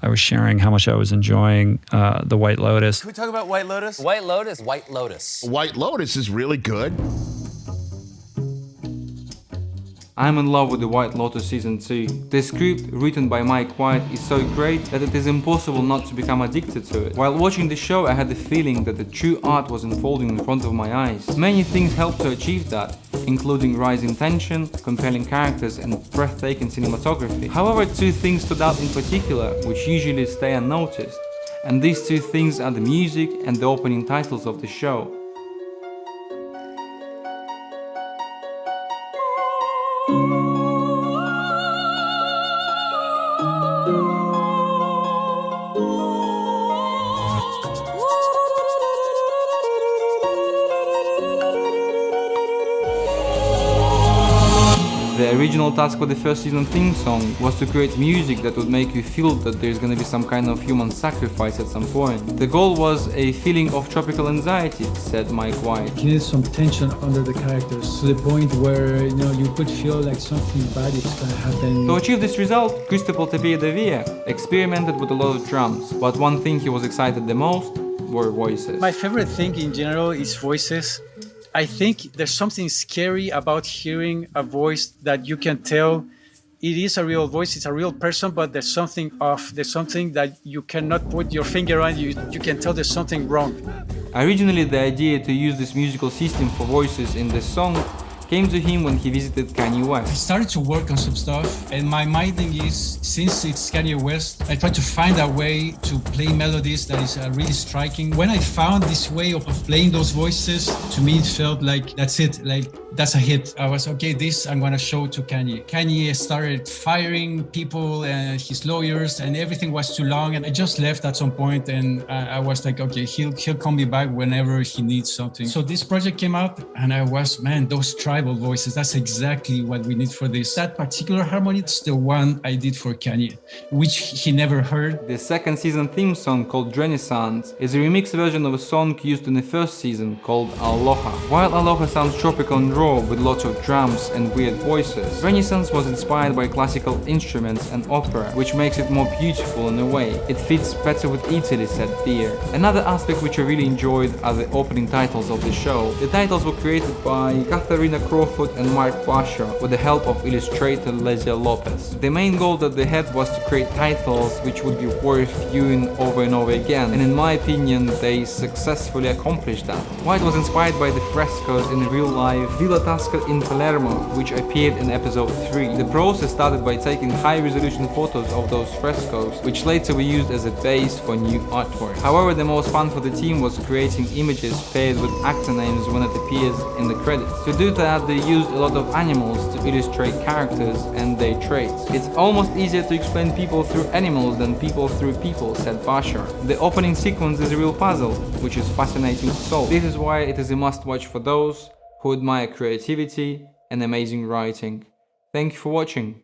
I was sharing how much I was enjoying the White Lotus. Can we talk about White Lotus? White Lotus? White Lotus. White Lotus is really good. I'm in love with the White Lotus Season 2. The script, written by Mike White, is so great that it is impossible not to become addicted to it. While watching the show, I had the feeling that the true art was unfolding in front of my eyes. Many things helped to achieve that, including rising tension, compelling characters, and breathtaking cinematography. However, two things stood out in particular, which usually stay unnoticed. And these two things are the music and the opening titles of the show. The original task of the first season theme song was to create music that would make you feel that there's gonna be some kind of human sacrifice at some point. The goal was a feeling of tropical anxiety, said Mike White. He needs some tension under the characters to the point where you could feel like something bad is gonna happen. To achieve this result, Cristobal Tapia de Villa experimented with a lot of drums, but one thing he was excited the most were voices. My favorite thing in general is voices. I think there's something scary about hearing a voice that you can tell it is a real voice, it's a real person, but there's something off, there's something that you cannot put your finger on, you can tell there's something wrong. Originally, the idea to use this musical system for voices in this song came to him when he visited Kanye I West. started to work on some stuff, and my thing is, since it's Kanye West, I try to find a way to play melodies that is really striking. When I found this way of playing those voices, to me it felt like that's it, like that's a hit. I was okay, this I'm gonna show to Kanye. Kanye started firing people and his lawyers, and everything was too long, and I just left at some point, and I was like, okay, he'll call me back whenever he needs something. So this project came out, and I was, man, those tribal voices, that's exactly what we need for this. That particular harmony, it's the one I did for Kanye, which he never heard. The second season theme song, called Renaissance, is a remixed version of a song used in the first season called Aloha. While Aloha sounds tropical and raw with lots of drums and weird voices, Renaissance was inspired by classical instruments and opera, which makes it more beautiful in a way. It fits better with Italy, said Deer. Another aspect which I really enjoyed are the opening titles of the show. The titles were created by Katharina Crawford and Mark Basher with the help of illustrator Lesia Lopez. The main goal that they had was to create titles which would be worth viewing over and over again, and in my opinion they successfully accomplished that. White was inspired by the frescoes in real life Villa Tasca in Palermo, which appeared in episode 3. The process started by taking high-resolution photos of those frescoes, which later were used as a base for new artwork. However, the most fun for the team was creating images paired with actor names when it appears in the credits. To do that, they used a lot of animals to illustrate characters and their traits. It's almost easier to explain people through animals than people through people, said Basher. The opening sequence is a real puzzle, which is fascinating to solve. This is why it is a must-watch for those who admire creativity and amazing writing. Thank you for watching.